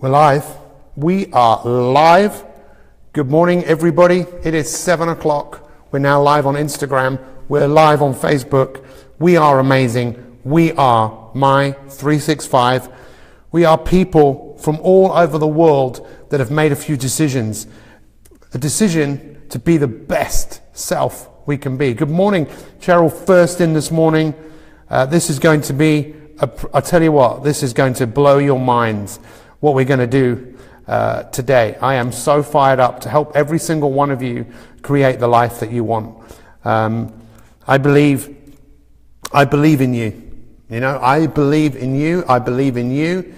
We're live. We are live. Good morning, everybody. It is 7 o'clock. We're now live on Instagram. We're live on Facebook. We are amazing. We are My365. We are people from all over the world that have made a few decisions. A decision to be the best self we can be. Good morning, Cheryl. First in this morning. This is going to be, I tell you what, this is going to blow your minds. What we're going to do today. I am so fired up to help every single one of you create the life that you want. I believe in you. You know, I believe in you. I believe in you.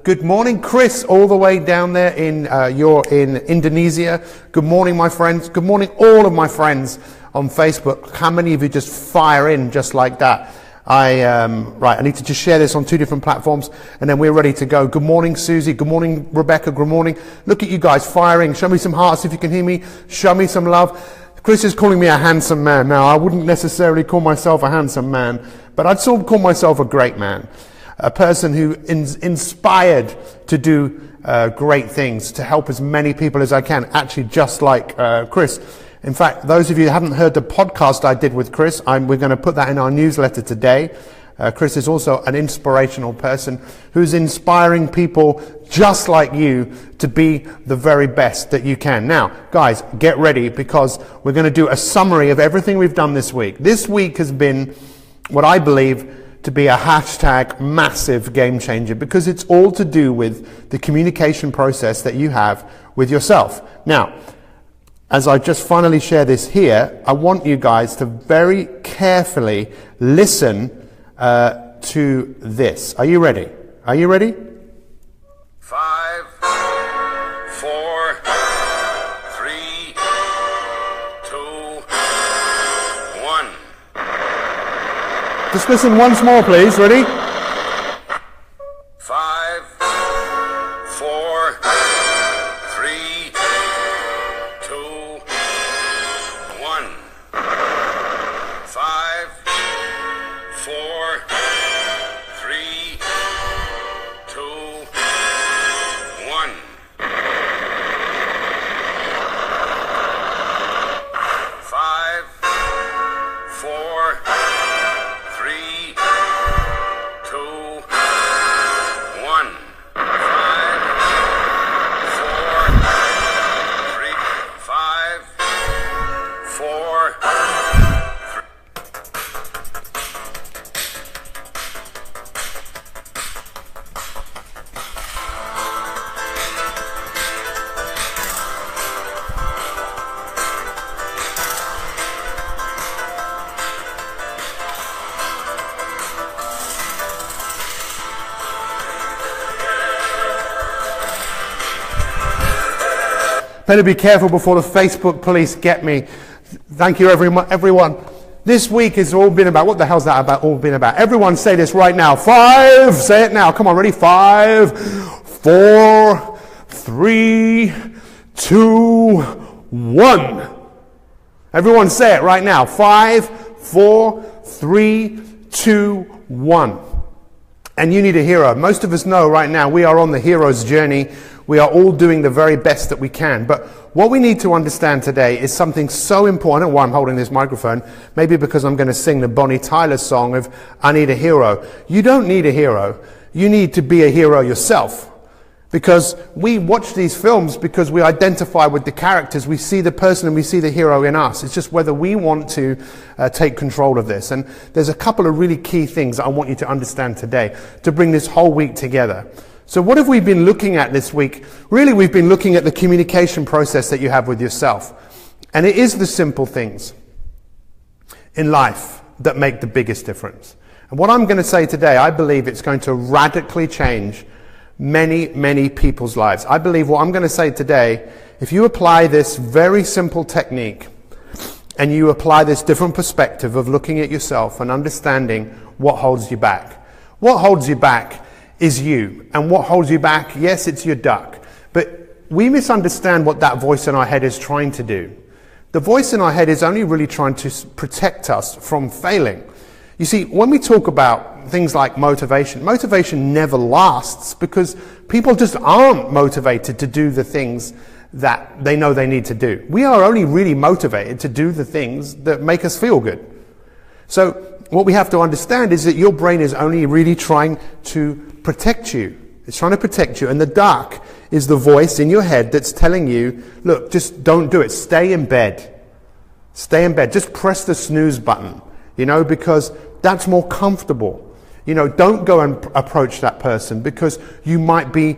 Good morning, Chris, all the way down there you're in Indonesia. Good morning, my friends. Good morning, all of my friends on Facebook. How many of you just fire in just like that? Right, I need to just share this on 2 different platforms and then we're ready to go. Good morning, Susie. Good morning, Rebecca. Good morning. Look at you guys firing. Show me some hearts if you can hear me. Show me some love. Chris is calling me a handsome man. Now, I wouldn't necessarily call myself a handsome man, but I'd sort of call myself a great man. A person who is inspired to do great things, to help as many people as I can, actually just like Chris. In fact, those of you who haven't heard the podcast I did with Chris, we're going to put that in our newsletter today. Chris is also an inspirational person who's inspiring people just like you to be the very best that you can. Now, guys, get ready because we're going to do a summary of everything we've done this week. This week has been what I believe to be a hashtag massive game changer because it's all to do with the communication process that you have with yourself. Now, as I just finally share this here, I want you guys to very carefully listen to this. Are you ready? Are you ready? 5, 4, 3, 2, 1. Just listen once more, please. Ready? 5, 4, 3, 2, 1. 5, 4, 3, 2, 1. 5, 4, 3, 2, 1. 5, 4, 3, 5, 4, 3. Better be careful before the Facebook police get me. Thank you, everyone. This week has all been about, what the hell's that about? All been about. Everyone say this right now. 5, say it now. Come on, ready? 5, 4, 3, 2, 1. Everyone say it right now. 5, 4, 3, 2, 1. And you need a hero. Most of us know right now we are on the hero's journey. We are all doing the very best that we can. But what we need to understand today is something so important. Why I'm holding this microphone, maybe because I'm going to sing the Bonnie Tyler song of I Need a Hero. You don't need a hero. You need to be a hero yourself. Because we watch these films because we identify with the characters. We see the person and we see the hero in us. It's just whether we want to take control of this. And there's a couple of really key things I want you to understand today to bring this whole week together. So what have we been looking at this week? Really, we've been looking at the communication process that you have with yourself. And it is the simple things in life that make the biggest difference. And what I'm going to say today, I believe it's going to radically change many, many people's lives. I believe what I'm going to say today, if you apply this very simple technique and you apply this different perspective of looking at yourself and understanding what holds you back. What holds you back is you. And what holds you back, yes, it's your duck. But we misunderstand what that voice in our head is trying to do. The voice in our head is only really trying to protect us from failing. You see, when we talk about things like motivation, motivation never lasts because people just aren't motivated to do the things that they know they need to do. We are only really motivated to do the things that make us feel good. So what we have to understand is that your brain is only really trying to protect you. It's trying to protect you, and the dark is the voice in your head that's telling you, look, just don't do it. Stay in bed. Stay in bed. Just press the snooze button, because that's more comfortable. Don't go and approach that person because you might be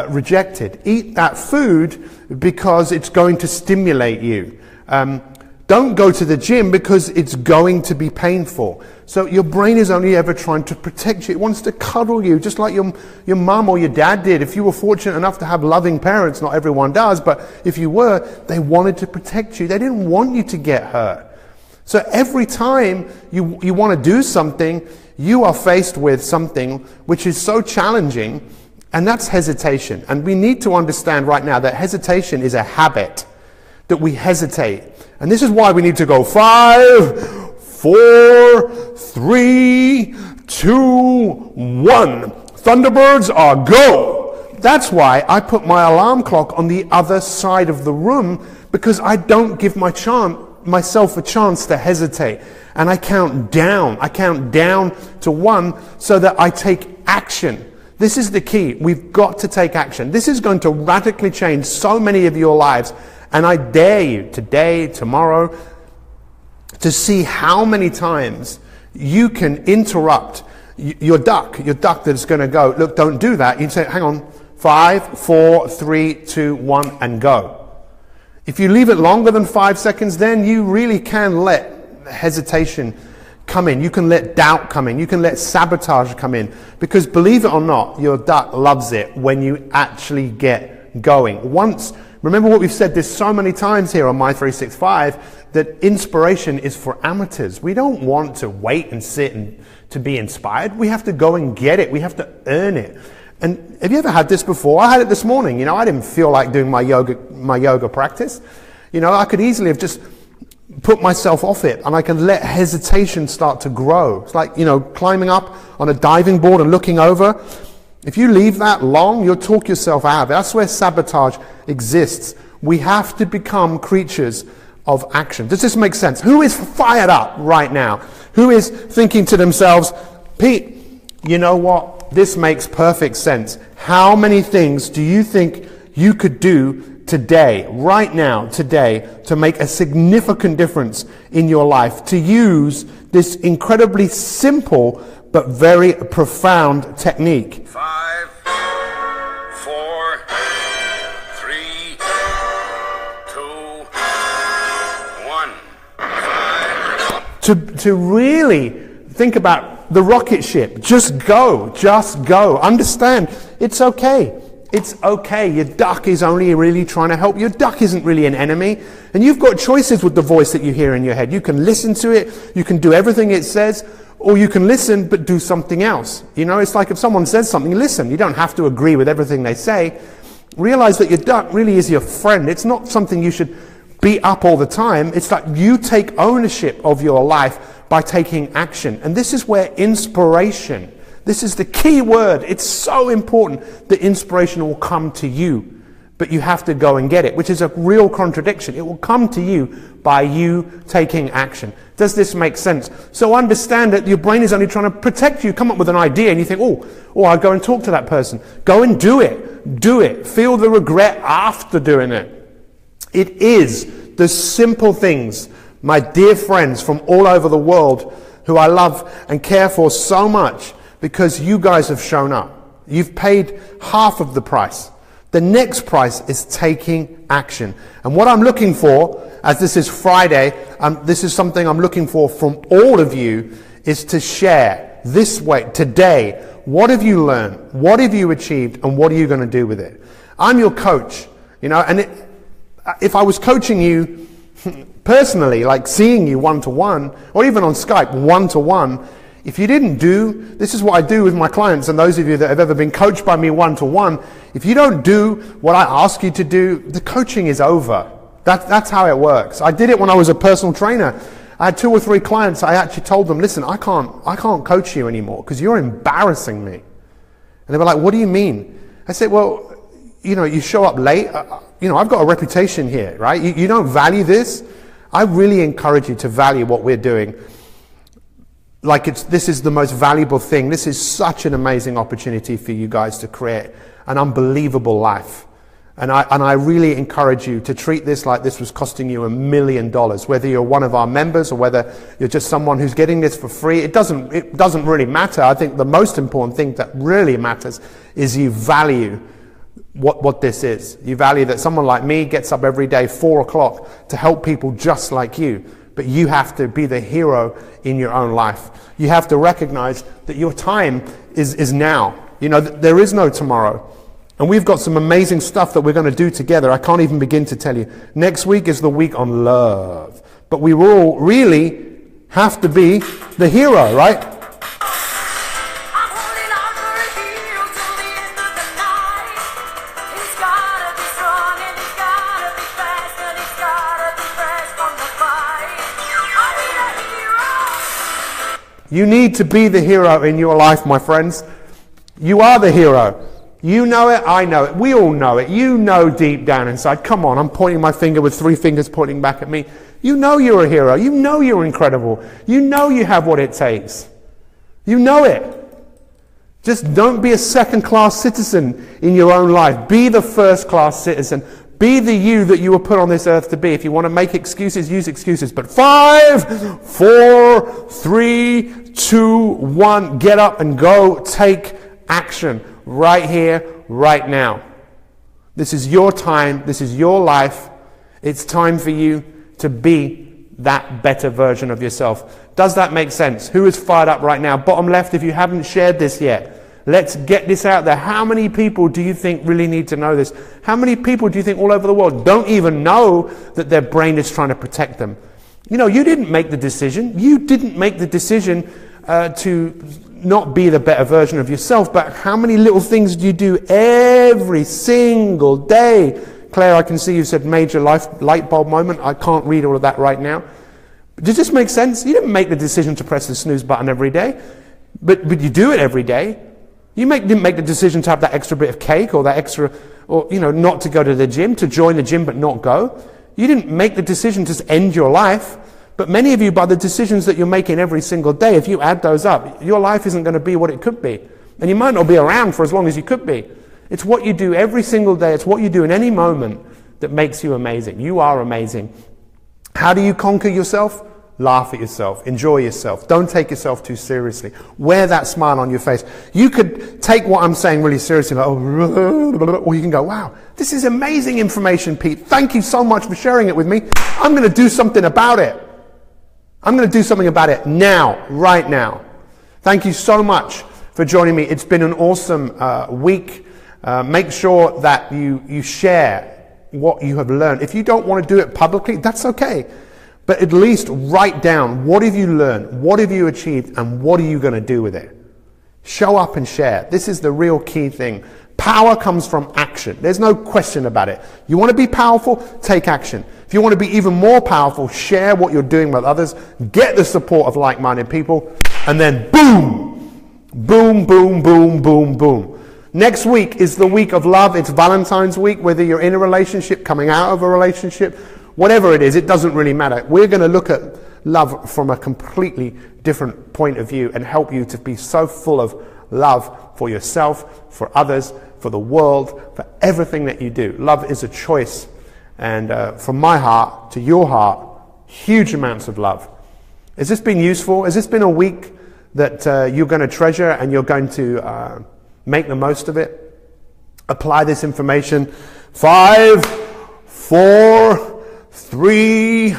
rejected. Eat that food because it's going to stimulate you. Don't go to the gym because it's going to be painful. So your brain is only ever trying to protect you. It wants to cuddle you, just like your mum or your dad did. If you were fortunate enough to have loving parents, not everyone does, but if you were, they wanted to protect you. They didn't want you to get hurt. So every time you want to do something, you are faced with something which is so challenging, and that's hesitation. And we need to understand right now that hesitation is a habit, that we hesitate. And this is why we need to go 5, 4, 3, 2, 1. Thunderbirds are go. That's why I put my alarm clock on the other side of the room, because I don't give myself a chance to hesitate. And I count down. I count down to 1 so that I take action. This is the key. We've got to take action. This is going to radically change so many of your lives. And I dare you today, tomorrow, to see how many times you can interrupt your duck that's going to go, look, don't do that. You say, hang on, 5, 4, 3, 2, 1, and go. If you leave it longer than 5 seconds, then you really can let hesitation come in. You can let doubt come in. You can let sabotage come in. Because believe it or not, your duck loves it when you actually get going. Remember what we've said this so many times here on My365, that inspiration is for amateurs. We don't want to wait and sit and to be inspired. We have to go and get it. We have to earn it. And have you ever had this before? I had it this morning. I didn't feel like doing my yoga practice. I could easily have just put myself off it, and I can let hesitation start to grow. It's like, climbing up on a diving board and looking over. If you leave that long, you'll talk yourself out of it. That's where sabotage exists. We have to become creatures of action. Does this make sense? Who is fired up right now? Who is thinking to themselves, Pete, you know what? This makes perfect sense. How many things do you think you could do today, right now, today, to make a significant difference in your life, to use this incredibly simple but very profound technique? 5, 4, 3, 2, 1. 5. To really think about the rocket ship. Just go. Understand, it's okay. It's okay. Your duck is only really trying to help. Your duck isn't really an enemy. And you've got choices with the voice that you hear in your head. You can listen to it. You can do everything it says. Or you can listen but do something else. It's like if someone says something, listen. You don't have to agree with everything they say. Realize that your duck really is your friend. It's not something you should beat up all the time. It's like you take ownership of your life by taking action. And this is where inspiration, this is the key word. It's so important that inspiration will come to you. But you have to go and get it, which is a real contradiction. It will come to you by you taking action. Does this make sense? So understand that your brain is only trying to protect you. Come up with an idea and you think, I'll go and talk to that person. Go and do it. Do it. Feel the regret after doing it. It is the simple things, my dear friends from all over the world who I love and care for so much, because you guys have shown up. You've paid half of the price. The next price is taking action. And what I'm looking for, as this is Friday, this is something I'm looking for from all of you, is to share this way, today, what have you learned? What have you achieved? And what are you going to do with it? I'm your coach, and if I was coaching you personally, like seeing you one-to-one, or even on Skype, one-to-one, if you didn't do, this is what I do with my clients, and those of you that have ever been coached by me one-to-one, if you don't do what I ask you to do, the coaching is over. That's how it works. I did it when I was a personal trainer. I had 2 or 3 clients, I actually told them, listen, I can't coach you anymore because you're embarrassing me. And they were like, what do you mean? I said, well, you know, you show up late. You know, I've got a reputation here, right? You don't value this. I really encourage you to value what we're doing. Like this is the most valuable thing. This is such an amazing opportunity for you guys to create an unbelievable life. And I really encourage you to treat this like this was costing you $1 million, whether you're one of our members or whether you're just someone who's getting this for free. It doesn't really matter. I think the most important thing that really matters is you value what this is. You value that someone like me gets up every day 4 o'clock to help people just like you. But you have to be the hero in your own life. You have to recognize that your time is now. You know, there is no tomorrow. And we've got some amazing stuff that we're going to do together. I can't even begin to tell you. Next week is the week on love. But we will really have to be the hero, right? You need to be the hero in your life, my friends. You are the hero. You know it, I know it, we all know it. You know deep down inside. Come on, I'm pointing my finger with 3 fingers pointing back at me. You know you're a hero. You know you're incredible. You know you have what it takes. You know it. Just don't be a second-class citizen in your own life. Be the first-class citizen. Be the you that you were put on this earth to be. If you want to make excuses, use excuses. But 5, 4, 3, 2, 1. Get up and go. Take action. Right here, right now. This is your time. This is your life. It's time for you to be that better version of yourself. Does that make sense? Who is fired up right now? Bottom left, if you haven't shared this yet, let's get this out there. How many people do you think really need to know this? How many people do you think all over the world don't even know that their brain is trying to protect them? You know, you didn't make the decision. You didn't make the decision to not be the better version of yourself, but how many little things do you do every single day? Claire, I can see you said major light bulb moment. I can't read all of that right now. Does this make sense? You didn't make the decision to press the snooze button every day, but you do it every day. You didn't make the decision to have that extra bit of cake or that extra, or you know, not to go to the gym, to join the gym but not go. You didn't make the decision to end your life. But many of you, by the decisions that you're making every single day, if you add those up, your life isn't going to be what it could be. And you might not be around for as long as you could be. It's what you do every single day. It's what you do in any moment that makes you amazing. You are amazing. How do you conquer yourself? Laugh at yourself. Enjoy yourself. Don't take yourself too seriously. Wear that smile on your face. You could take what I'm saying really seriously, like, or you can go, wow, this is amazing information, Pete. Thank you so much for sharing it with me. I'm going to do something about it. I'm going to do something about it now, right now. Thank you so much for joining me. It's been an awesome week. Make sure that you share what you have learned. If you don't want to do it publicly, that's okay. But at least write down, what have you learned? What have you achieved? And what are you going to do with it? Show up and share. This is the real key thing. Power comes from action. There's no question about it. You want to be powerful? Take action. If you want to be even more powerful, share what you're doing with others, get the support of like-minded people, and then boom, boom, boom, boom, boom, boom. Next week is the week of love. It's Valentine's week, whether you're in a relationship, coming out of a relationship, whatever it is, it doesn't really matter. We're going to look at love from a completely different point of view and help you to be so full of love for yourself, for others, for the world, for everything that you do. Love is a choice. And from my heart to your heart, huge amounts of love. Has this been useful? Has this been a week that you're going to treasure and you're going to make the most of it? Apply this information. 5, 4, 3,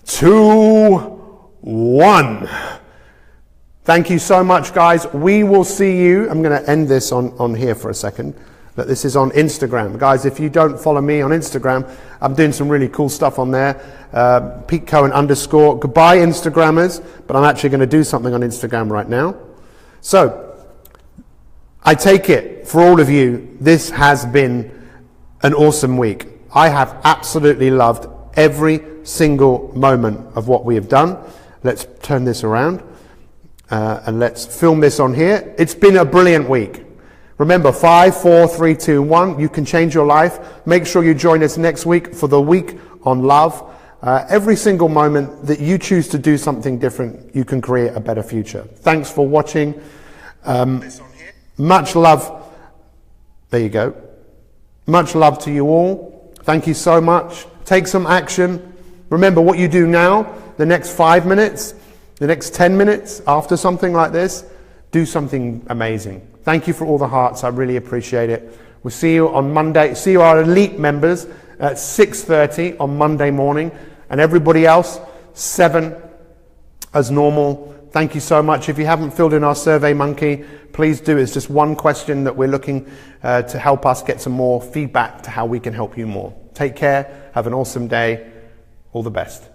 2, 1. Thank you so much, guys. We will see you. I'm going to end this on here for a second. But this is on Instagram. Guys, if you don't follow me on Instagram, I'm doing some really cool stuff on there. Pete Cohen _. Goodbye, Instagrammers. But I'm actually going to do something on Instagram right now. So, I take it for all of you, this has been an awesome week. I have absolutely loved every single moment of what we have done. Let's turn this around and let's film this on here. It's been a brilliant week. Remember, 5, 4, 3, 2, 1. You can change your life. Make sure you join us next week for the week on love. Every single moment that you choose to do something different, you can create a better future. Thanks for watching. Much love. There you go. Much love to you all. Thank you so much. Take some action. Remember what you do now, the next 5 minutes, the next 10 minutes after something like this, do something amazing. Thank you for all the hearts. I really appreciate it. We'll see you on Monday. See you, our elite members, at 6:30 on Monday morning. And everybody else, 7 as normal. Thank you so much. If you haven't filled in our Survey Monkey, please do. It's just one question that we're looking to help us get some more feedback to how we can help you more. Take care. Have an awesome day. All the best.